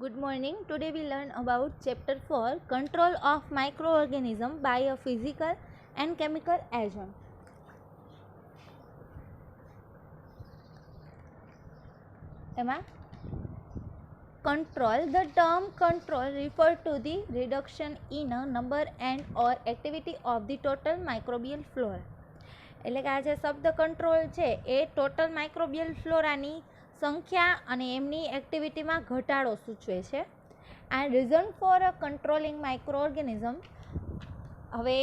Good morning. Today we learn about chapter 4 control of microorganism by a physical and chemical agent. Emma? Control. The term control refers to the reduction in a number and or activity of the total microbial flora. એટલે કે આ જે શબ્દ control છે એ total microbial ફ્લોરાની સંખ્યા અને એમની એક્ટિવિટીમાં ઘટાડો સૂચવે છે. And reason four controlling micro organism. હવે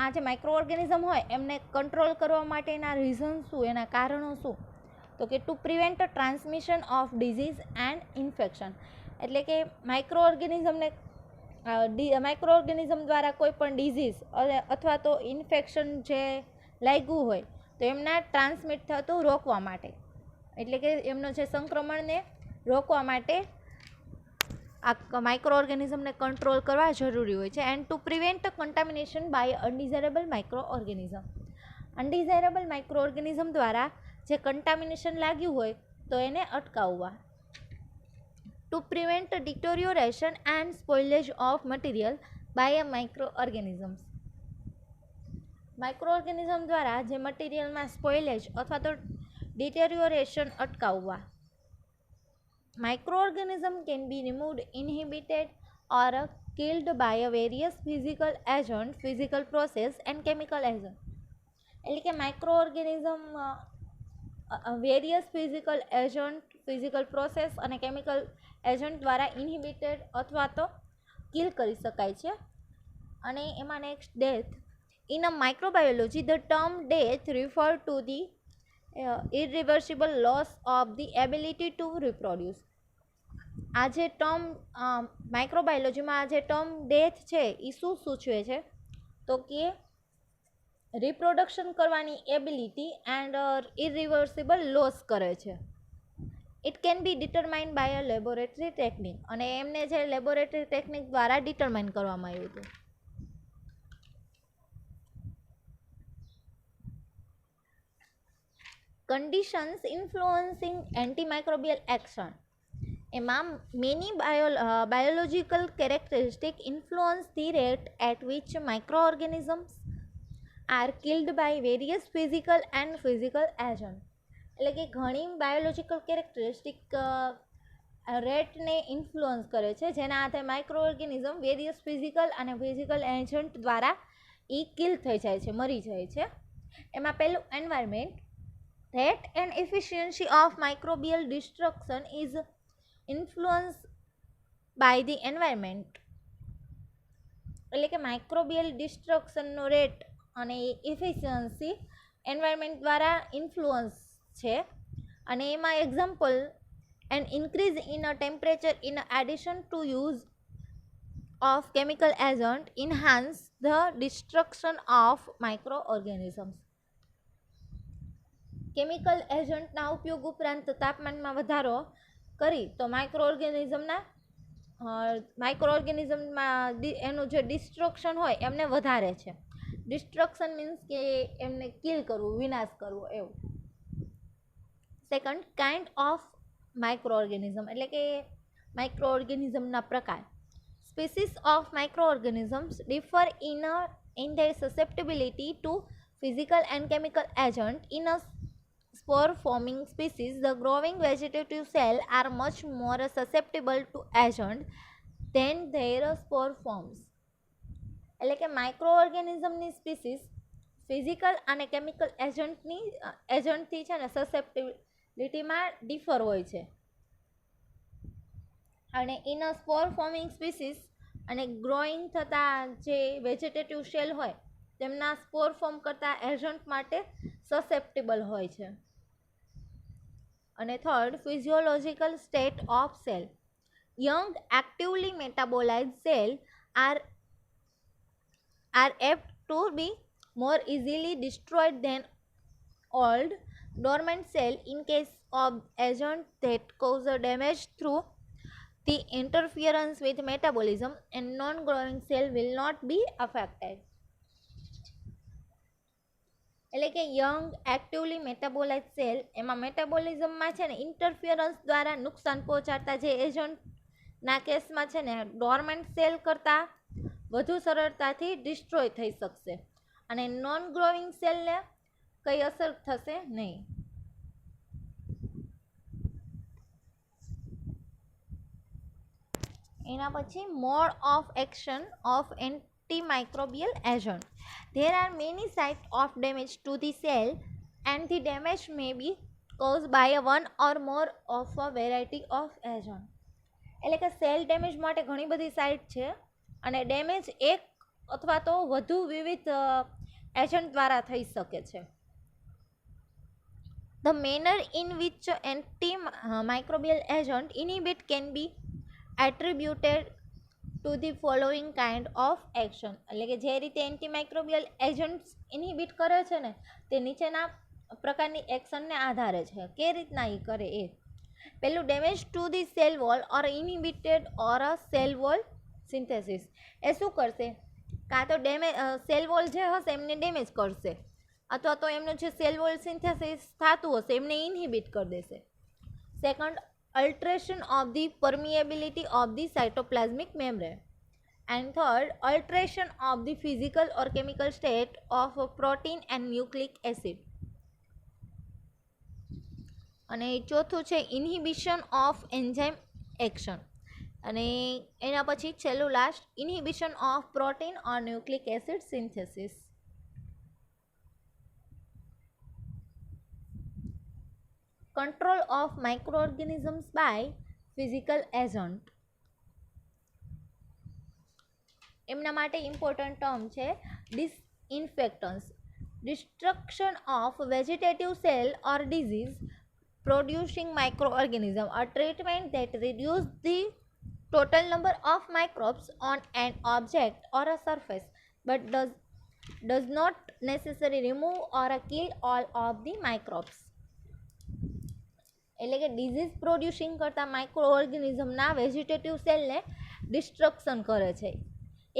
આ જે માઇક્રો ઓર્ગેનિઝમ હોય એમને કંટ્રોલ કરવા માટેના રીઝન શું, એના કારણો શું? તો કે two prevent transmission of disease and infection. એટલે કે માઇક્રો ઓર્ગેનિઝમ દ્વારા કોઈ પણ ડિઝીઝ અથવા તો ઇન્ફેક્શન જે લાગ્યું હોય તો એમના ટ્રાન્સમિટ થતું રોકવા માટે, એટલે કે એમનો જે સંક્રમણને રોકવા માટે આ માઇક્રો ઓર્ગેનિઝમને કંટ્રોલ કરવા જરૂરી હોય છે. And to prevent contamination by undesirable micro organism. Undesirable micro organism દ્વારા જે કન્ટામિનેશન લાગ્યું હોય તો એને અટકાવવા. To prevent deterioration and spoilage of material by micro organisms. Micro organism દ્વારા જે મટીરિયલમાં સ્પોઇલેજ અથવા તો ડિટેરિયોરેશન અટકાવવા. Microorganism can be removed, inhibited or killed by various physical agent, physical process and chemical agent. એટલે કે microorganism various physical agent, physical process અને chemical agent દ્વારા ઇન્હિબિટેડ અથવા તો કિલ કરી શકાય છે. અને એમાં next death. In a microbiology, the term death refers to the irreversible loss of the ability to reproduce. આ જે ટર્મ માઇક્રોબાયોલોજીમાં આ જે ટર્મ ડેથ છે એ શું સૂચવે છે? તો કે રિપ્રોડક્શન કરવાની એબિલિટી એન્ડ ઇરિવર્સિબલ લોસ કરે છે. It can be determined by a laboratory technique. અને એમને જે લેબોરેટરી ટેકનિક દ્વારા ડિટરમાઇન કરવામાં આવ્યું હતું. Conditions influencing antimicrobial action. એમાં many biological characteristics influence the rate at which microorganisms are killed by various physical and physical agents. એટલે કે ઘણી બાયોલોજીકલ કેરેક્ટરિસ્ટિક રેટને ઇન્ફ્લુઅન્સ કરે છે જેના આધારે માઇક્રો ઓર્ગેનિઝમ વેરિયસ ફિઝિકલ અને ફિઝિકલ એજન્ટ દ્વારા એ કિલ થઈ જાય છે, મરી જાય છે. એમાં પહેલું environment. Rate and efficiency of microbial destruction is influenced by the environment. એટલે કે માઇક્રોબિયલ ડિસ્ટ્રક્શનનો રેટ અને એફિશિયન્સી એન્વાયરમેન્ટ દ્વારા ઇન્ફ્લુઅન્સ છે. અને એમાં example, an increase in a temperature in addition to use of chemical agent enhance the destruction of micro organisms. Chemical એજન્ટના ઉપયોગ ઉપરાંત તાપમાનમાં વધારો કરી તો માઇક્રો ઓર્ગેનિઝમમાં એનું જે ડિસ્ટ્રક્શન હોય એમને વધારે છે. ડિસ્ટ્રક્શન મીન્સ કે એમને કિલ કરવું, વિનાશ કરવો એવું. Second, kind of micro organism. એટલે કે માઇક્રો ઓર્ગેનિઝમના પ્રકાર. Species of micro organisms differ in their susceptibility to physical and chemical agent. In a spore-forming species, the growing vegetative cells are much more susceptible to agent than their spore forms. એટલે કે micro ઓર્ગેનિઝમની species physical અને chemical એજન્ટથી છે ને સસેપ્ટિબિલિટીમાં differ હોય છે. અને in a સ્પોર forming species અને growing થતા જે વેજીટેટિવ સેલ હોય તેમના સ્પોર ફોર્મ કરતા એજન્ટ માટે સસેપ્ટેબલ હોય છે. અને third, physiological state of cell. Young actively metabolize cell are apt to be more easily destroyed than old dormant cell in case of agent that cause damage through the interference with metabolism, and non-growing cell will not be affected. એટલે કે young actively metabolize cell એમાં મેટાબોલિઝમમાં છે ને interference દ્વારા નુકસાન પહોંચાડતા જે agent ના કેસમાં છે ને ડોર્મેન્ટ સેલ કરતાં વધુ સરળતાથી ડિસ્ટ્રોય થઈ શકશે અને નોન ગ્રોવિંગ સેલને કઈ અસર થશે નહીં. એના પછી mode of action of antimicrobial agent. There are many sites of damage to the cell and the damage may be caused by one or more of a variety of agent. એટલે કે cell damage માટે ઘણી બધી site છે અને damage એક અથવા તો વધુ વિવિધ એજન્ટ દ્વારા થઈ શકે છે. The manner in which antimicrobial agent inhibit can be attributed to the following kind of action. એટલે કે જે રીતે એન્ટીમાઇક્રોબિયલ એજન્ટ્સ ઇનહિબિટ કરે છે ને તે નીચેના પ્રકારની એક્શનને આધારે છે. કે રીતના એ કરે એ. પહેલું damage to the cell wall or inhibited or a cell wall synthesis. એ શું કરશે? કાં તો સેલ વોલ જે હશે એમને ડેમેજ કરશે અથવા તો એમનું જે સેલ વોલ સિન્થેસિસ થતું હશે એમને ઇનહિબિટ કરી દેશે. Second, alteration of the permeability of the cytoplasmic membrane. And third, alteration of the physical or chemical state of protein and nucleic acid. અને ચોથું છે ઇન્હિબિશન ઓફ એન્ઝાઇમ એક્શન. અને એના પછી છેલ્લું last, inhibition of protein or nucleic acid synthesis. Control of microorganisms by physical agent. એમના માટે important term છે disinfectants. Destruction of vegetative cell or disease producing microorganism. A treatment that reduces the total number of microbes on an object or a surface but does not necessarily remove or kill all of the microbes. એટલે કે disease producing કરતા micro ઓર્ગેનિઝમના vegetative સેલને destruction કરે છે.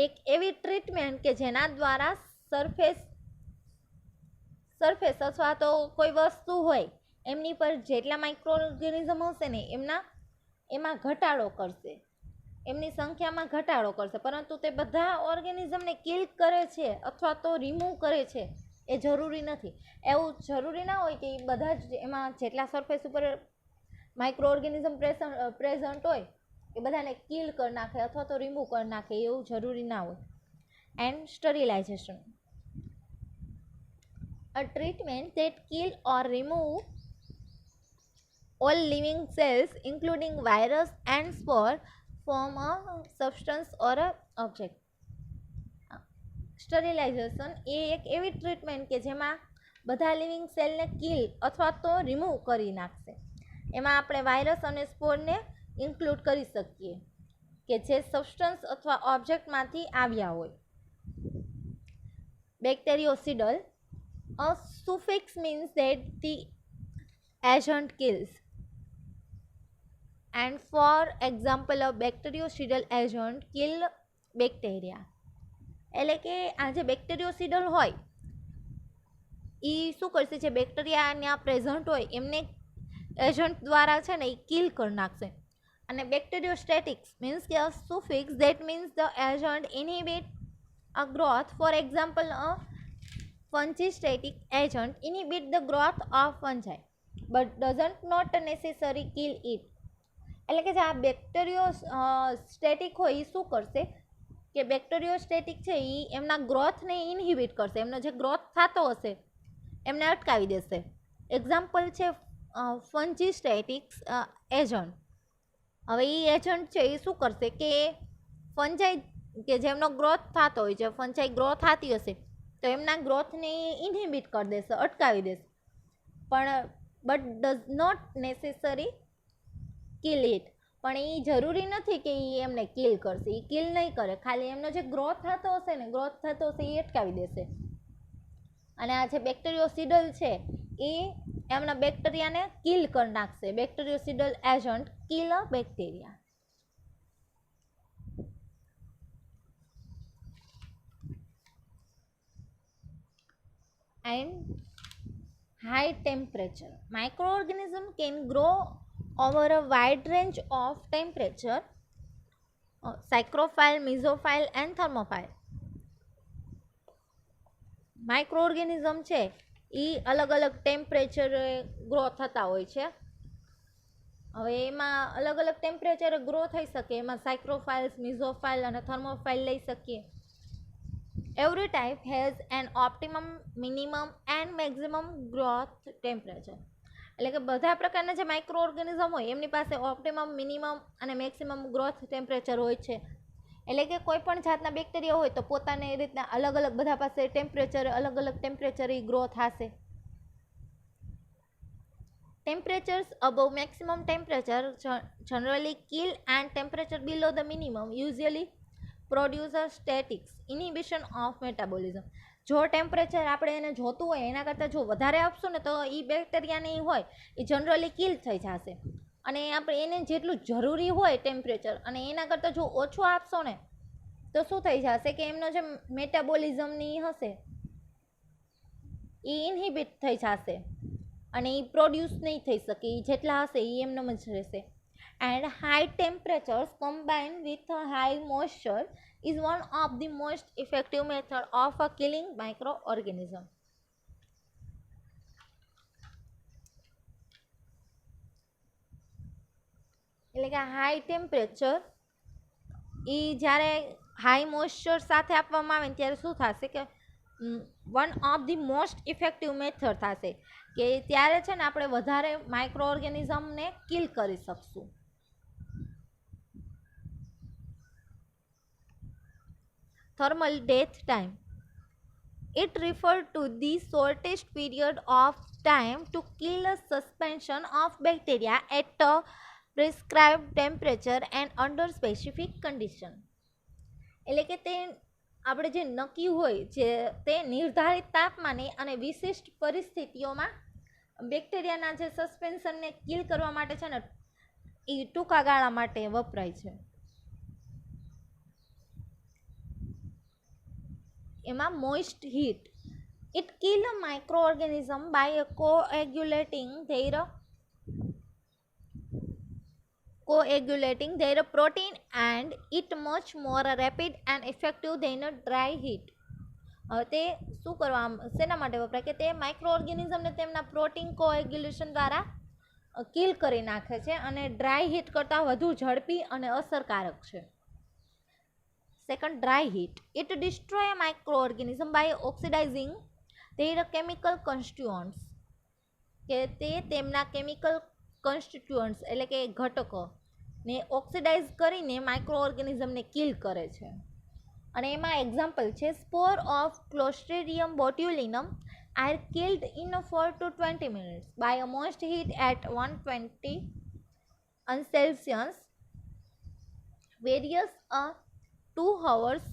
એક એવી treatment કે જેના દ્વારા સરફેસ અથવા તો કોઈ વસ્તુ હોય એમની પર જેટલા માઇક્રો ઓર્ગેનિઝમ હશે ને એમાં ઘટાડો કરશે, એમની સંખ્યામાં ઘટાડો કરશે, પરંતુ તે બધા ઓર્ગેનિઝમને કિલ કરે છે અથવા તો રિમૂવ કરે છે એ જરૂરી નથી. એવું જરૂરી ના હોય કે એ બધા જ એમાં જેટલા સરફેસ ઉપર માઇક્રો ઓર્ગેનિઝમ પ્રેઝન્ટ હોય એ બધાને કિલ કરી નાખે અથવા તો રિમૂવ કરી નાખે, એવું જરૂરી ના હોય. And સ્ટરીલાઇઝેશન. A treatment that kill or remove all living cells including virus and spore from a substance or a object. સ્ટરીલાઇઝેશન એ એક એવી ટ્રીટમેન્ટ કે જેમાં બધા લિવિંગ સેલને કિલ અથવા તો રિમૂવ કરી નાખશે. એમાં આપણે વાયરસ અને સ્પોરને ઇન્ક્લુડ કરી શકીએ કે જે સબસ્ટન્સ અથવા ઓબ્જેક્ટમાંથી આવ્યા હોય. બેક્ટેરિયોસિડલ. A suffix means that the agent kills. And for example, a bactericidal agent kill bacteria. એટલે કે આ જે બેક્ટેરિયોસિડલ હોય એ શું કરશે? જે બેક્ટેરિયા ત્યાં પ્રેઝન્ટ હોય એમને એજન્ટ દ્વારા છે ને એ કિલ કરી નાખશે. અને બેક્ટેરિયોસ્ટેટિક્સ મીન્સ કે suffix that means the agent inhibit a growth. For example, a fungistatic agent inhibit the growth of fungi but doesn't not necessary kill it. એટલે કે જે આ બેક્ટેરિયોસ્ટેટિક હોય એ શું કરશે કે બેક્ટેરિયોસ્ટેટિક છે એ એમના ગ્રોથને ઇનહિબિટ કરશે, એમનો જે ગ્રોથ થતો હશે એમને અટકાવી દેશે. એક્ઝામ્પલ છે ફંજીસ્ટેટિક્સ એજન્ટ. હવે એ એજન્ટ છે એ શું કરશે કે ફંજાઈ કે જેમનો ગ્રોથ થતો હોય છે, ફંજાઈ ગ્રો થતી હશે તો એમના ગ્રોથને ઇનહિબિટ કરી દેશે, અટકાવી દેશે. પણ but does not necessary kill it. પણ એ જરૂરી નથી કે એ એમને કિલ કરશે, એ કિલ નહીં કરે, ખાલી એમનો જે ગ્રોથ થતો હશે એ અટકાવી દેશે. અને આ જે બેક્ટેરિયોસિડલ છે એ એમના બેક્ટેરિયાને કિલ કરી નાખશે. Bactericidal agent kill a bacteria. And high temperature. Microorganism can grow over a wide range of temperature psychrophile, mesophile and thermophile. Micro organism છે એ અલગ અલગ ટેમ્પરેચરે ગ્રો થતા હોય છે. હવે એમાં અલગ અલગ ટેમ્પરેચરે ગ્રો થઈ શકે. એમાં સાયક્રોફાઇલ્સ, મિઝોફાઇલ અને થર્મોફાઇલ લઈ શકીએ. Every type has N optimum, minimum and maximum growth temperature. એટલે કે બધા પ્રકારના જે માઇક્રો ઓર્ગેનિઝમ હોય એમની પાસે ઓપ્ટિમમ, મિનિમમ અને મેક્સિમમ ગ્રોથ ટેમ્પરેચર હોય છે. એટલે કે કોઈ પણ જાતના બેક્ટેરિયા હોય તો પોતાને એ રીતના અલગ અલગ બધા પાસે ટેમ્પરેચર, અલગ અલગ ટેમ્પરેચર ગ્રો થશે. Temperatures above maximum temperature generally kill, and temperature below the minimum usually produce a static inhibition of metabolism. જો ટેમ્પરેચર આપણે એને જોતું હોય એના કરતાં જો વધારે આપશું ને તો એ બેક્ટેરિયાને એ હોય એ જનરલી કિલ થઈ જશે. અને આપણે એને જેટલું જરૂરી હોય ટેમ્પરેચર અને એના કરતાં જો ઓછું આપશો ને તો શું થઈ જશે કે એમનો જે મેટાબોલિઝમની હશે એ ઇન્હિબિટ થઈ જશે અને એ પ્રોડ્યુસ નહીં થઈ શકે. એ જેટલા હશે એ એમનેમ જ રહેશે. And high temperatures combine with high moisture is one of the most effective method of killing microorganism. એટલે કે હાઈ ટેમ્પરેચર એ જ્યારે હાઈ મોઇસ્ચર સાથે આપવામાં આવે ત્યારે શું થશે કે one of the most effective method થશે કે ત્યારે છે ને આપણે વધારે માઇક્રો ઓર્ગેનિઝમને કિલ કરી શકશું. Thermal death time. It refers to the shortest period of time to kill a suspension of bacteria at a prescribed temperature and under specific condition. એટલે કે તે આપણે જે નક્કી હોય જે તે નિર્ધારિત તાપમાને અને વિશિષ્ટ પરિસ્થિતિઓમાં બેક્ટેરિયાના જે સસ્પેન્શનને કિલ કરવા માટે છે ને એ ટૂંકા ગાળા માટે વપરાય છે. એમાં moist heat. It kill a micro organism by coagulating their protein and it much more rapid and effective than a dry heat. તે શું કરવા શેના માટે વપરાય કે તે માઇક્રો ઓર્ગેનિઝમને તેમના પ્રોટીન કોએગ્યુલેશન દ્વારા કિલ કરી નાખે છે અને ડ્રાય હીટ કરતાં વધુ ઝડપી અને અસરકારક છે. Second, dry heat. It destroy a micro organism by oxidising their chemical constituents. કે તે તેમના કેમિકલ કોન્સ્ટિટ્યુઅન્ટ્સ એટલે કે ઘટકોને ઓક્સિડાઇઝ કરીને માઇક્રો ઓર્ગેનિઝમને કિલ કરે છે. અને એમાં એક્ઝામ્પલ છે spore of Clostridium botulinum are killed in 4 to 20 minutes by a moist heat at 120 Celsius. Various 2 hours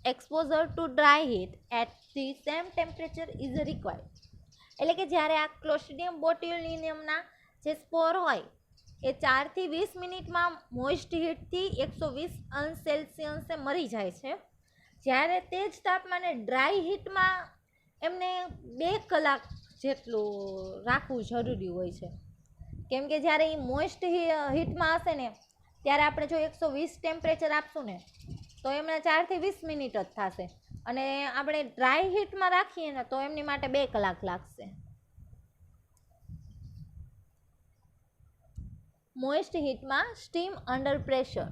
exposure to dry heat at the same temperature is required. એટલે કે જ્યારે આ ક્લોસ્ટ્રીડિયમ બોટ્યુલિનમના જે સ્પોર હોય એ 4 થી 20 મિનિટમાં મોઇસ્ટ હીટથી 120 સેલ્સિયસે મરી જાય છે. જ્યારે તે જ તાપમાને ડ્રાય હીટમાં એમને 2 કલાક જેટલું રાખવું જરૂરી હોય છે. કેમ કે જ્યારે એ મોઇસ્ટ હીટમાં હશે ને ત્યારે આપણે જો 120 ટેમ્પરેચર આપશું ને તો એમને 4 થી 20 મિનિટ જ થશે અને આપણે ડ્રાય હીટમાં રાખીએ ને તો એમની માટે 2 કલાક લાગશે. મોઇસ્ટ હીટમાં steam under pressure.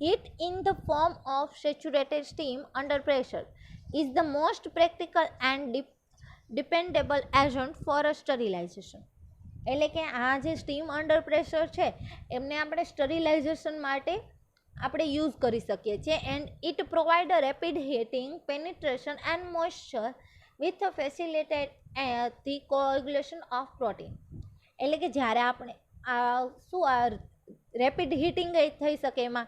Heat in the form of saturated steam under pressure is the most practical and dependable agent for sterilization. એટલે કે આ જે સ્ટીમ અંડર પ્રેશર છે એમને આપણે સ્ટરીલાઇઝેશન માટે આપણે યુઝ કરી શકીએ છીએ. And it provide a rapid heating, penetration and moisture with facilitated the coagulation of protein. એટલે કે જ્યારે આપણે શું રેપિડ હીટિંગ થઈ શકે એમાં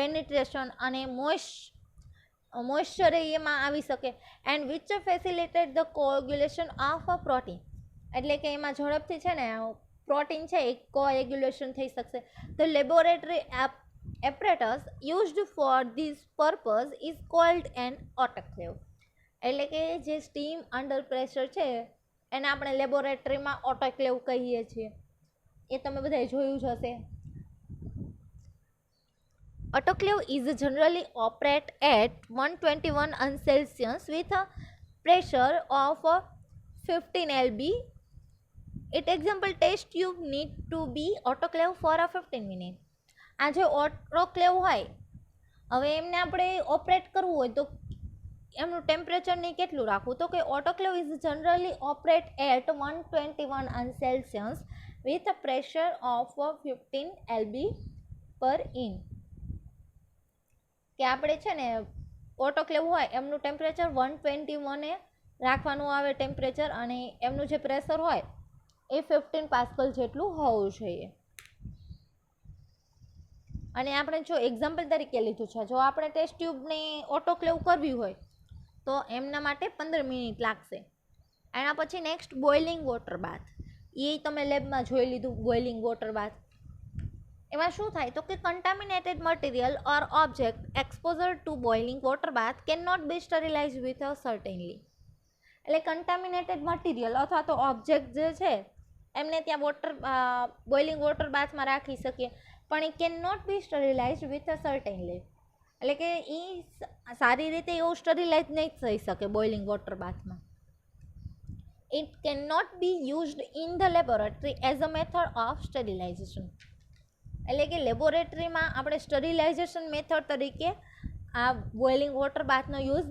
પેનિટ્રેશન અને મોઇસ્ચર એમાં આવી શકે and which facilitate the coagulation of a protein. એટલે કે એમાં ઝડપથી છે ને પ્રોટીન છે એ કોએગ્યુલેશન થઈ શકશે. The laboratory apparatus used for this purpose is called an autoclave. એટલે કે જે સ્ટીમ અંડર પ્રેશર છે એને આપણે લેબોરેટરીમાં ઓટોક્લેવ કહીએ છીએ. એ તમે બધાએ જોયું જ હશે. Autoclave is generally operate at 121 Celsius with a pressure of 15 lb. It example test tube need to be autoclave for a 15 minutes. આ જે ઓટોક્લેવ હોય, હવે એમને આપણે ઓપરેટ કરવું હોય તો એમનું ટેમ્પરેચરને કેટલું રાખવું, તો કે autoclave is generally operate at 121 Celsius with a pressure of 15 lb per in. કે આપણે છે ને ઓટોક્લેવ હોય એમનું ટેમ્પરેચર 121 રાખવાનું આવે ટેમ્પરેચર, અને એમનું જે પ્રેશર હોય એ 15 પાસ્કલ જેટલું હોવું જોઈએ. અને આપણે જો એક્ઝામ્પલ તરીકે લીધું છે, જો આપણે ટેસ્ટ ટ્યુબને ઓટોક્લેવ કરવી હોય તો એમના માટે 15 મિનિટ લાગશે. એના પછી નેક્સ્ટ બોઇલિંગ વોટર બાથ. એ તમે લેબમાં જોઈ લીધું બોઇલિંગ વોટર બાથ. એમાં શું થાય તો કે contaminated material or object exposure to boiling water bath can not be sterilise with a certainly. એટલે કન્ટામિનેટેડ મટીરિયલ અથવા તો ઓબ્જેક્ટ જે છે એમને ત્યાં બોઇલિંગ વોટર બાથમાં રાખી શકીએ, પણ એ can not be sterilise with a certainly. એટલે કે એ સારી રીતે એવું સ્ટરીલાઇઝ નહીં થઈ શકે બોઇલિંગ વોટર બાથમાં. It can not be used in the laboratory as a method of sterilization. એટલે કે લેબોરેટરીમાં આપણે સ્ટરીલાઇઝેશન મેથડ તરીકે આ બોઇલિંગ વોટર બાથનો યુઝ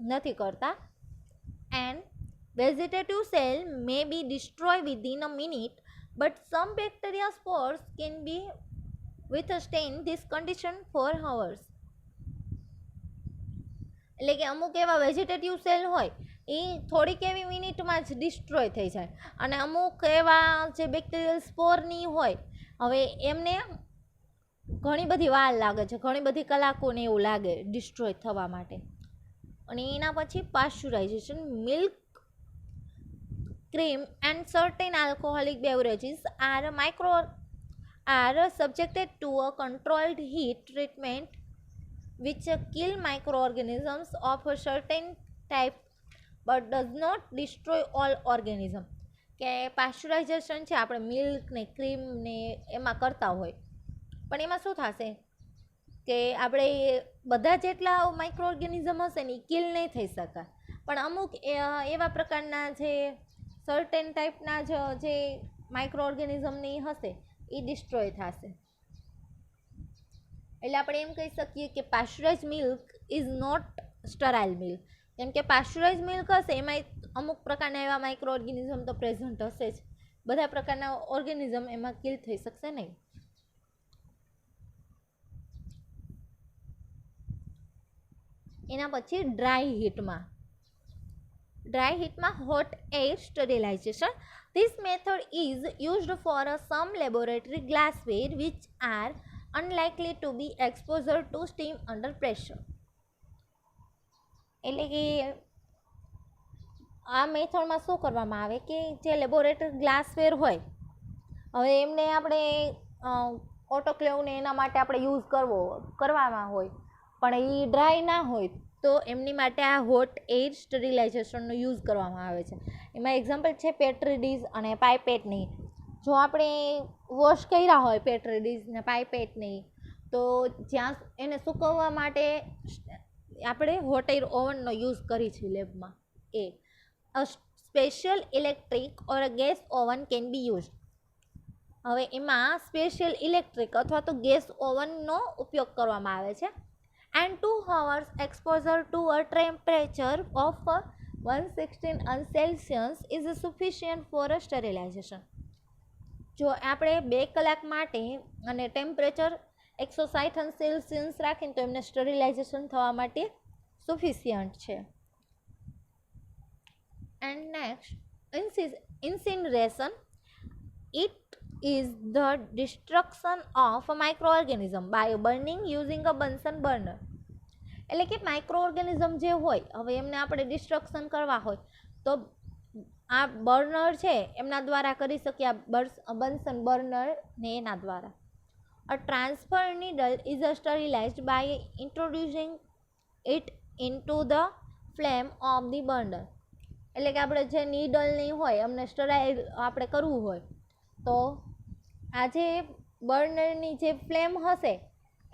નથી કરતા. And vegetative cell may be destroyed within a minute, but some bacteria spores can be withstand this condition for hours. એટલે કે અમુક એવા વેજીટેટિવ સેલ હોય એ થોડીક એવી મિનિટમાં જ ડિસ્ટ્રોય થઈ જાય, અને અમુક એવા જે બેક્ટેરિયલ સ્પોરની હોય હવે એમને ઘણી બધી વાર લાગે છે, ઘણી બધી કલાકોને એવું લાગે ડિસ્ટ્રોય થવા માટે. અને એના પછી pasteurization. Milk, cream and certain alcoholic beverages are subjected to a controlled heat treatment which kill microorganisms of a certain type but does not destroy all organisms. કે પાસ્ચરાઇઝેશન છે આપણે મિલ્ક ને ક્રીમ ને એમાં કરતા હોય, પણ એમાં શું થશે કે આપણે બધા જેટલા માઇક્રો ઓર્ગેનિઝમ હશે ને એ કિલ નહીં થઈ શકે, પણ અમુક એવા પ્રકારના જે સર્ટેન ટાઈપના જે માઇક્રો ઓર્ગેનિઝમની હશે એ ડિસ્ટ્રોય થશે. એટલે આપણે એમ કહી શકીએ કે pasteurize milk is not sterile milk. કેમ કે પાસ્ચરાઇઝ મિલ્ક હશે એમાં અમુક પ્રકારના એવા માઇક્રો ઓર્ગેનિઝમ તો પ્રેઝન્ટ હશે જ, બધા પ્રકારના ઓર્ગેનિઝમ એમાં કિલ થઈ શકશે નહીં. એના પછી ડ્રાય હીટમાં hot air sterilization. This method is used for some laboratory glassware which are unlikely to be exposure to steam under pressure. એટલે કે આ મેથડમાં શું કરવામાં આવે કે જે લેબોરેટરી ગ્લાસવેર હોય હવે એમને આપણે ઓટોક્લેવને એના માટે આપણે યુઝ કરવામાં હોય, પણ એ ડ્રાય ના હોય તો એમની માટે આ હોટ એર સ્ટરીલાઇઝેશનનો યુઝ કરવામાં આવે છે. એમાં એક્ઝામ્પલ છે પેટ્રી ડીશ અને પાઇપેટની. જો આપણે વોશ કર્યા હોય પેટ્રી ડીશ ને પાઇપેટની, તો જ્યાં એને સૂકવવા માટે આપણે હોટ એર ઓવનનો યુઝ કરી છે લેબમાં. અ special electric or gas oven can be use. હવે એમાં સ્પેશિયલ ઇલેક્ટ્રિક અથવા તો ગેસ ઓવનનો ઉપયોગ કરવામાં આવે છે. And 2 hours exposure to a temperature of 116 Celsius is sufficient for a sterilization. જો આપણે 2 કલાક માટે અને ટેમ્પરેચર 160 સેલ્સિયસ રાખીને તો એમને સ્ટરીલાઇઝેશન થવા માટે સફિશિયન્ટ છે. And next incineration. It is the destruction of a microorganism by burning using a Bunsen burner. એટલે કે માઇક્રો ઓર્ગેનિઝમ જે હોય હવે એમને આપણે ડિસ્ટ્રક્શન કરવા હોય તો આ બર્નર છે એમના દ્વારા કરી શકીએ, આ બન્સન બર્નર ને એના દ્વારા. A transfer needle is sterilized by introducing it into the flame of the burner. એટલે કે આપણે જે નીડલની હોય અમને સ્ટરાઇલ આપણે કરવું હોય તો આ જે બર્નરની જે ફ્લેમ હશે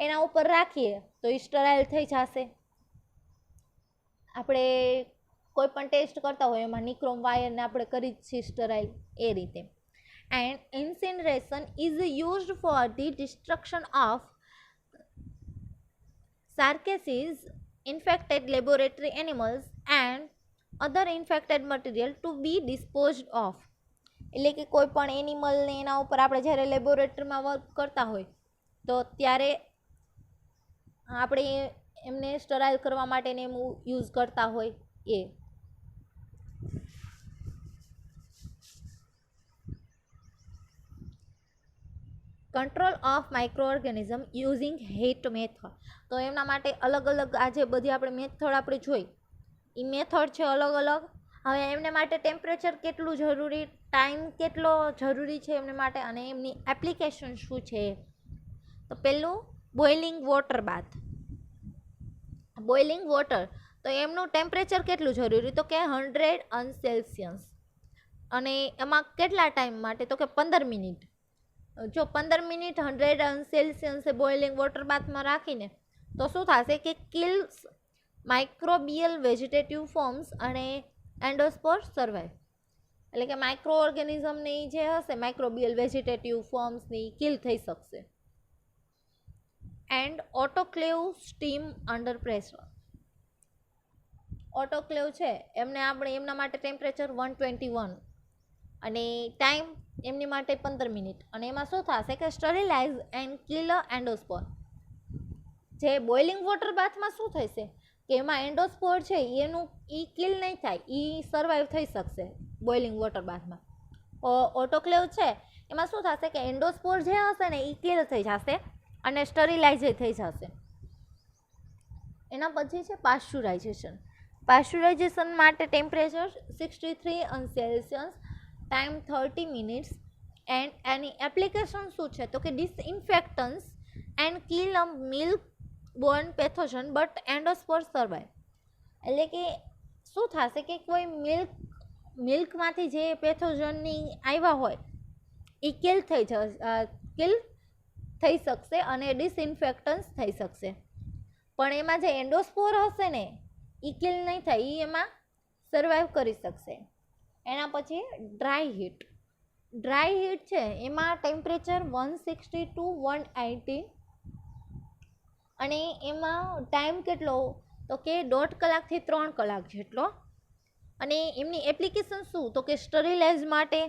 એના ઉપર રાખીએ તો એ સ્ટરાઇલ થઈ જશે. આપણે કોઈ પણ ટેસ્ટ કરતા હોય એમાં નિક્રોમ વાયરને આપણે કરી જ છીએ સ્ટરાઇલ એ રીતે. And incineration is used for the destruction of carcasses, infected laboratory animals and other infected material to be disposed of. એટલે કે કોઈ પણ એનિમલને એના ઉપર આપણે જ્યારે લેબોરેટરીમાં વર્ક કરતા હોય તો ત્યારે આપણે એમને સ્ટરાઇલ કરવા માટેને એમ યુઝ કરતા હોય એ. Control of micro organism using heat method. તો એમના માટે અલગ અલગ આ જે બધી આપણે મેથડ આપણે જોઈ એ મેથડ છે અલગ અલગ. હવે એમને માટે ટેમ્પરેચર કેટલું જરૂરી, ટાઈમ કેટલો જરૂરી છે એમને માટે અને એમની એપ્લિકેશન શું છે. તો પહેલું બોઇલિંગ વોટર બાથ. બોઇલિંગ વોટર તો એમનું ટેમ્પરેચર કેટલું જરૂરી, તો કે 100°C. અને એમાં કેટલા ટાઈમ માટે, તો કે 15 મિનિટ. જો 15 મિનિટ 100°C બોઇલિંગ વોટર બાથમાં રાખીને તો શું થશે કે કિલ્સ માઇક્રોબિયલ વેજીટેટિવ ફોર્મ્સ અને એન્ડોસ્પોર સર્વાઈવ. એટલે કે માઇક્રો ઓર્ગેનિઝમની જે હશે માઇક્રોબિયલ વેજીટેટિવ ફોર્મ્સની કિલ થઈ શકશે. And autoclave steam under pressure. Autoclave છે એમને આપણે એમના માટે ટેમ્પરેચર 121 અને ટાઈમ એમની માટે 15 મિનિટ. અને એમાં શું થશે કે સ્ટરીલાઇઝ એન્ડ કિલ એન્ડોસ્પોર. જે બોઇલિંગ વોટર બાથમાં શું થશે કે એમાં એન્ડોસ્પોર છે એનું કિલ નહીં થાય, સર્વાઈવ થઈ શકશે બોઇલિંગ વોટર બાથમાં. ઓટોક્લેવ છે એમાં શું થશે કે એન્ડોસ્પોર જે હશે ને કિલ થઈ જશે અને સ્ટરીલાઇઝ થઈ જશે. એના પછી છે પાસ્ચુરાઇઝેશન. પાસ્ચુરાઇઝેશન માટે temperature 63°C, time 30 minutes. And એની એપ્લિકેશન શું છે, તો કે disinfectants and kill milk borne pathogen but endospore survive. એટલે કે શું થશે કે કોઈ મિલ્કમાંથી જે પેથોજનની આવ્યા હોય એ કિલ થઈ શકશે અને ડિસઇન્ફેક્ટન્સ થઈ શકશે. પણ એમાં જે એન્ડોસ્પોર હશે ને એ કિલ નહીં થાય, એ એમાં સર્વાઈવ કરી શકશે. એના પછી ડ્રાય હીટ. ડ્રાય હીટ છે એમાં ટેમ્પરેચર 160 to 180 અને એમાં ટાઈમ કેટલો, તો કે 1.5 કલાકથી 3 કલાક જેટલો. અને એમની એપ્લિકેશન શું, તો કે સ્ટરીલાઇઝ માટે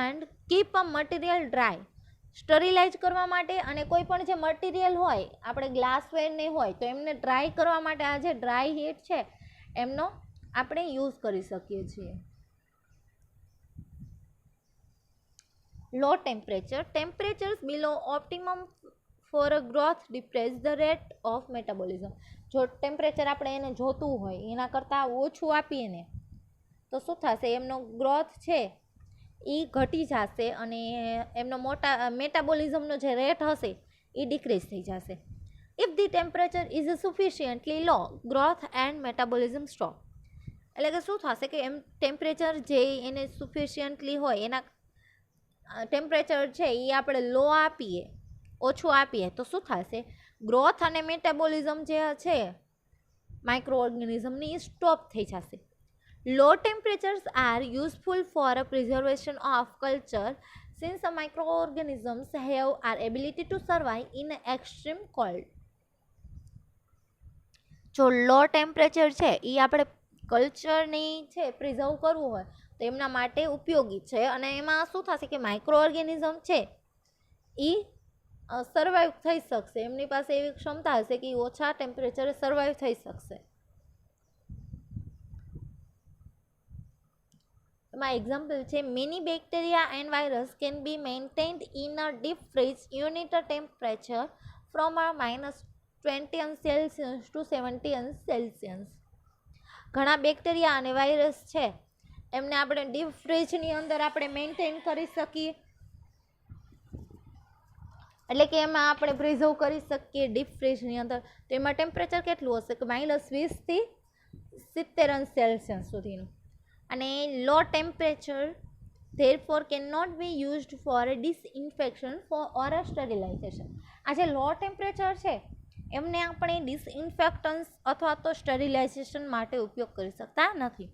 and keep a material dry. Sterilise કરવા માટે અને કોઈ પણ જે મટીરિયલ હોય આપણે ગ્લાસવેર ને હોય તો એમને ડ્રાય કરવા માટે આ જે ડ્રાય હીટ છે એમનો આપણે યુઝ કરી શકીએ છીએ. Low temperature. Temperatures below optimum for a growth depress the rate of metabolism. જો ટેમ્પરેચર આપણે એને જોતું હોય એના કરતાં ઓછું આપીએ ને તો શું થશે, એમનો ગ્રોથ છે એ ઘટી જશે અને એમનો મેટાબોલિઝમનો જે રેટ હશે એ ડિક્રીઝ થઈ જશે. If the temperature is sufficiently low, growth and metabolism stop. એટલે કે શું થશે કે એમ ટેમ્પરેચર જે એને સફિશિયન્ટલી હોય એના ટેમ્પરેચર છે એ આપણે લો આપીએ, ઓછું આપીએ તો શું થશે, ગ્રોથ અને મેટાબોલિઝમ જે છે માઇક્રો ઓર્ગેનિઝમની એ સ્ટોપ થઈ જશે. Low temperatures are useful for a preservation of culture since a micro organisms have are ability to survive in extreme cold. જો લો ટેમ્પરેચર છે એ આપણે કલ્ચરની છે પ્રિઝર્વ કરવું હોય તો એમના માટે ઉપયોગી છે. અને એમાં શું થશે કે માઇક્રો ઓર્ગેનિઝમ છે એ સર્વાઈવ થઈ શકશે, એમની પાસે એવી ક્ષમતા હશે કે ઓછા ટેમ્પરેચરે સર્વાઈવ થઈ શકશે. એમાં એક્ઝામ્પલ છે many bacteria and virus can be maintained in a deep fridge unit temperature from -20°C to 70°C. ઘણા બેક્ટેરિયા અને વાયરસ છે એમને આપણે ડીપ ફ્રીજની અંદર આપણે મેન્ટેન કરી શકીએ, એટલે કે એમાં આપણે પ્રિઝર્વ કરી શકીએ ડીપ ફ્રીજની અંદર. તો એમાં ટેમ્પરેચર કેટલું હશે કે -20 થી 70°C સુધીનું. અને લો temperature therefore cannot be used for a disinfection for or a sterilization. આ જે લો ટેમ્પરેચર છે એમને આપણે ડિસઇન્ફેક્ટન્સ અથવા તો સ્ટરીલાઇઝેશન માટે ઉપયોગ કરી શકતા નથી.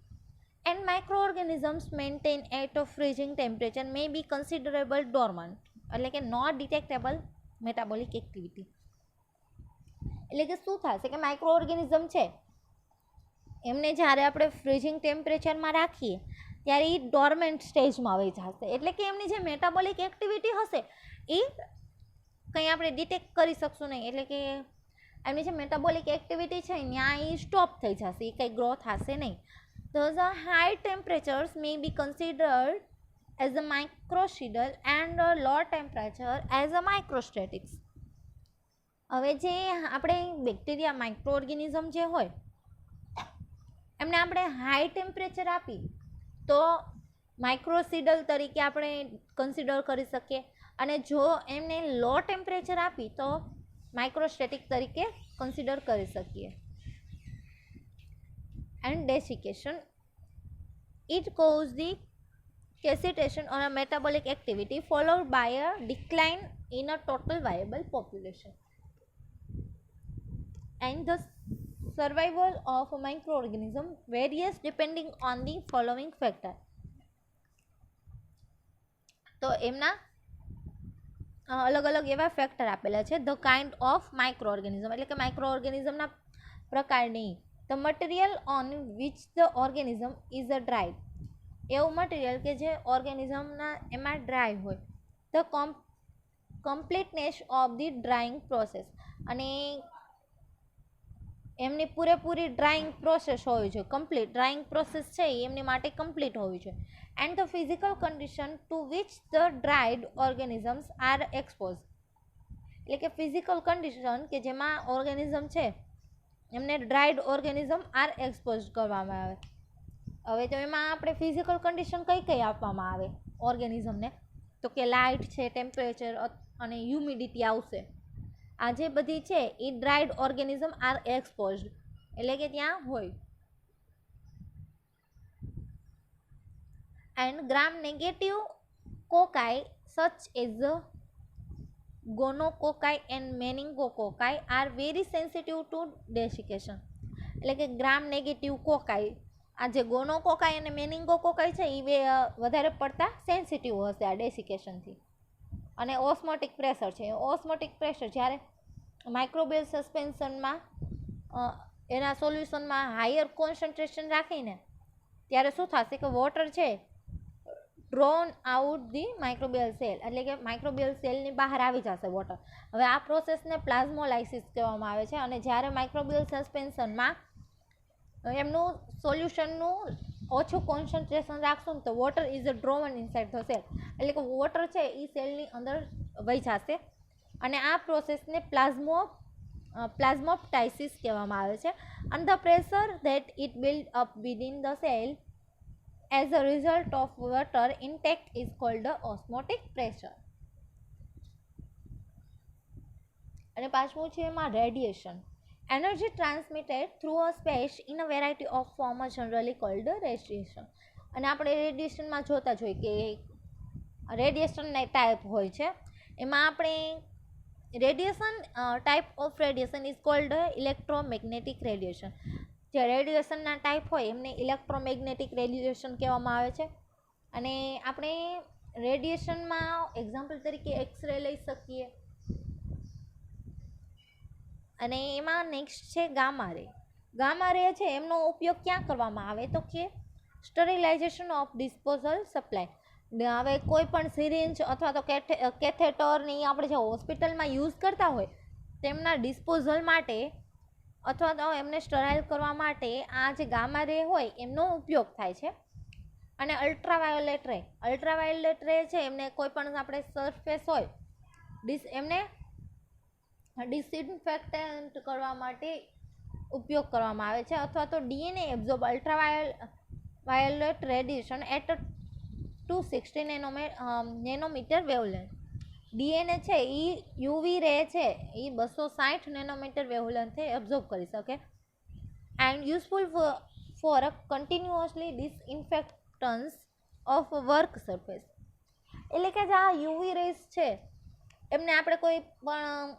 And microorganisms maintain at a freezing temperature may be considerable dormant, એટલે કે નોટ ડિટેક્ટેબલ મેટાબોલિક એક્ટિવિટી. એટલે કે શું થશે કે માઇક્રો ઓર્ગેનિઝમ છે એમને જ્યારે આપણે ફ્રીઝિંગ ટેમ્પરેચરમાં રાખીએ ત્યારે એ ડોર્મેન્ટ સ્ટેજમાં વહી જશે, એટલે કે એમની જે મેટાબોલિક એક્ટિવિટી હશે એ કંઈ આપણે ડિટેક્ટ કરી શકશું નહીં, એટલે કે એમની જે મેટાબોલિક એક્ટિવિટી છે ત્યાં એ સ્ટોપ થઈ જશે, એ કંઈ ગ્રો થશે નહીં. Thus, high temperatures may be considered as a microcidal and a low temperature as a microstatics. હવે જે આપણે બેક્ટેરિયા માઇક્રો ઓર્ગેનિઝમ જે હોય એમને આપણે હાઈ ટેમ્પરેચર આપી તો માઇક્રોસિડલ તરીકે આપણે કન્સિડર કરી શકીએ, અને જો એમને લો ટેમ્પરેચર આપી તો માઇક્રોસ્ટેટિક તરીકે કન્સિડર કરી શકીએ. And desiccation, it causes the cassitation or a metabolic activity followed by a decline in a total viable population and the survival of a microorganism varies depending on the following factor. તો એમના અલગ અલગ એવા factor આપેલા છે. The kind of micro organism, એટલે કે micro ઓર્ગેનિઝમના પ્રકારની. The material on which the organism is a dry, એવું મટીરિયલ કે જે ઓર્ગેનિઝમના એમાં ડ્રાય હોય. The completeness of the drying process, અને એમની પૂરેપૂરી ડ્રાઇંગ પ્રોસેસ હોવી જોઈએ, કમ્પ્લીટ ડ્રાઇંગ પ્રોસેસ છે એ એમની માટે કમ્પ્લીટ હોવી જોઈએ. And the physical condition to which the dried organisms are expose, એટલે કે ફિઝિકલ કન્ડિશન કે જેમાં ઓર્ગેનિઝમ છે એમને ડ્રાઇડ ઓર્ગેનિઝમ આર એક્સપોઝ કરવામાં આવે. હવે તો એમાં આપણે ફિઝિકલ કન્ડિશન કઈ કઈ આપવામાં આવે ઓર્ગેનિઝમને, તો કે લાઇટ છે, ટેમ્પરેચર અને હ્યુમિડિટી આવશે. આ જે બધી છે એ ડ્રાઇડ ઓર્ગેનિઝમ આર એક્સપોઝડ, એટલે કે ત્યાં હોય. And gram negative cocci such as gonococci and meningococci are very sensitive to desiccation, એટલે કે ગ્રામ નેગેટિવ કોકાઈ, આ જે ગોનોકોકાઈ અને મેનિંગોકોકાઈ છે એ વધારે પડતા સેન્સિટિવ હશે આ ડેસિકેશનથી. અને ઓસ્મોટિક પ્રેશર છે, ઓસ્મોટિક પ્રેશર જ્યારે માઇક્રોબિયલ સસ્પેન્શનમાં એના સોલ્યુશનમાં હાયર કોન્સન્ટ્રેશન રાખીને ત્યારે શું થશે કે વોટર છે drone out the microbial cell, એટલે કે માઇક્રોબિયલ સેલની બહાર આવી જશે વોટર. હવે આ પ્રોસેસને પ્લાઝ્મોલાઇસિસ કહેવામાં આવે છે. અને જ્યારે માઇક્રોબિયલ સસ્પેન્શનમાં એમનું સોલ્યુશનનું ઓછું કોન્સન્ટ્રેશન રાખશું ને તો water is a drawn inside the cell, એટલે કે વોટર છે એ સેલની અંદર વહી જશે. અને આ પ્રોસેસને પ્લાઝ્મોપ્ટાઇસિસ કહેવામાં આવે છે. અને the pressure that it build up within the cell as a result of water intake is called osmotic pressure. અને પાછું છે એમાં radiation, energy transmitted through a space in a variety of form generally called radiation. અને આપણે રેડિયેશનમાં જોતા જોઈએ કે રેડિયેશનના type હોય છે. એમાં આપણે radiation type of radiation is called electromagnetic radiation. જે રેડિયેશનના ટાઈપ હોય એમને ઇલેક્ટ્રોમેગ્નેટિક રેડિયેશન કહેવામાં આવે છે. અને આપણે રેડિયેશનમાં એક્ઝામ્પલ તરીકે એક્સરે લઈ શકીએ. અને એમાં નેક્સ્ટ છે ગામા રે. ગામા રે છે એમનો ઉપયોગ ક્યાં કરવામાં આવે તો કે સ્ટરીલાઇઝેશન ઓફ ડિસ્પોઝલ સપ્લાય. હવે કોઈ પણ સિરિંજ અથવા તો કેથેટરની આપણે જે હોસ્પિટલમાં યુઝ કરતા હોય તેમના ડિસ્પોઝલ માટે અથવા તો એમને સ્ટરાઇલ કરવા માટે આ જે ગામા રે હોય એમનો ઉપયોગ થાય છે. અને અલ્ટ્રાવાયોલેટ રે છે એમને કોઈ પણ આપણે સરફેસ હોય એમને ડિસઇન્ફેક્ટન્ટ કરવા માટે ઉપયોગ કરવામાં આવે છે. અથવા તો DNA absorb ultraviolet radiation at 260 nanometre wavelength. DNA છે એ યુવી રે છે એ 260 નેનોમીટર વેવલેન્થે એબ્ઝોર્બ કરી શકે. And useful for a continuously disinfectants of work surface, એટલે કે જે આ યુવી રેસ છે એમને આપણે કોઈ પણ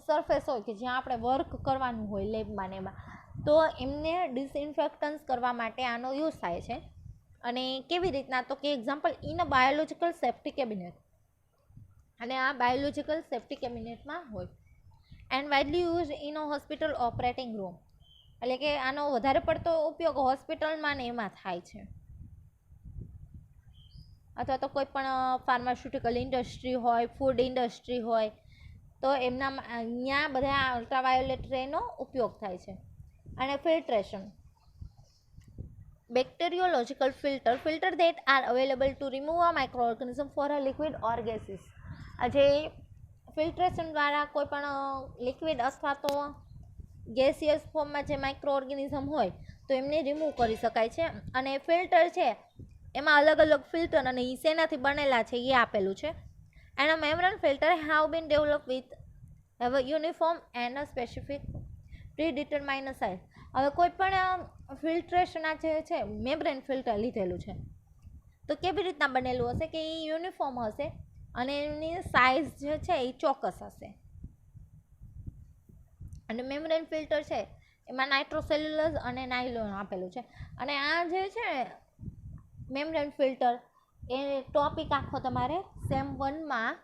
સરફેસ હોય કે જ્યાં આપણે વર્ક કરવાનું હોય લેબમાં ને એમાં, તો એમને ડિસઇન્ફેક્ટન્સ કરવા માટે આનો યુઝ થાય છે. અને કેવી રીતના, તો કે example in a biological safety cabinet, અને આ બાયોલોજિકલ સેફ્ટી કેબિનેટમાં હોય. And widely use in a hospital operating room, એટલે કે આનો વધારે પડતો ઉપયોગ હોસ્પિટલમાં ને એમાં થાય છે, અથવા તો કોઈ પણ ફાર્માસ્યુટિકલ ઇન્ડસ્ટ્રી હોય, ફૂડ ઇન્ડસ્ટ્રી હોય, તો એમના ત્યાં બધા અલ્ટ્રાવાયોલેટ રેનો ઉપયોગ થાય છે. અને filtration, bacteriological filter that are available to remove a microorganism for a liquid or gases. આજે ફિલ્ટ્રેશન દ્વારા કોઈ પણ લિક્વિડ અથવા તો ગેસિયસ ફોર્મમાં જે માઇક્રો ઓર્ગેનિઝમ હોય તો એમને રિમૂવ કરી શકાય છે. અને ફિલ્ટર છે એમાં અલગ અલગ ફિલ્ટર અને એ શેનાથી બનેલા છે એ આપેલું છે. And a membrane filter have been develop with have a uniform and a specific predetermine size. હવે કોઈ પણ ફિલ્ટ્રેશન આ જે છે મેમ્બ્રેન ફિલ્ટર લીધેલું છે, તો કેવી રીતના બનેલું હશે કે એ યુનિફોર્મ હશે અને એની સાઇઝ જે છે એ ચોક્કસ હશે. અને મેમ્બ્રેન ફિલ્ટર છે એમાં નાઇટ્રોસેલ્યુલસ અને નાયલોન આપેલું છે. અને આ જે છે મેમ્બ્રેન ફિલ્ટર એ ટોપિક આખો તમારે સેમ 1માં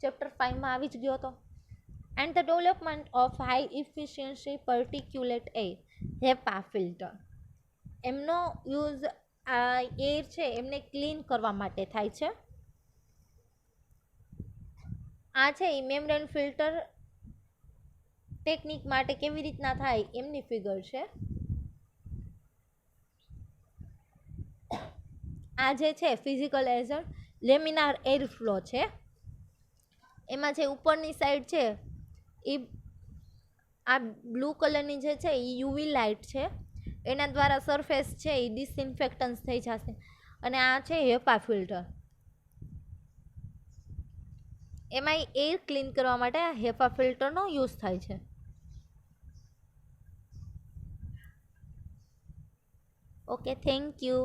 ચેપ્ટર 5માં આવી જ ગયો હતો. And the development of high efficiency particulate air, HEPA filter, એમનો યુઝ આ એર છે એમને ક્લીન કરવા માટે થાય છે. આ છે એ મેમ્બ્રેન ફિલ્ટર ટેકનિક માટે કેવી રીતના થાય એમની ફિગર છે. આ જે છે ફિઝિકલ એઝર લેમિનાર એર ફ્લો છે, એમાં જે ઉપરની સાઈડ છે એ આ બ્લુ કલરની જે છે એ યુવી લાઇટ છે, એના દ્વારા સરફેસ છે એ ડિસઇન્ફેક્ટન્સ થઈ જશે. અને આ છે હેપા ફિલ્ટર, એમાં એર ક્લીન કરવા માટે આ હેપા ફિલ્ટરનો યુઝ થાય છે. Okay, thank you.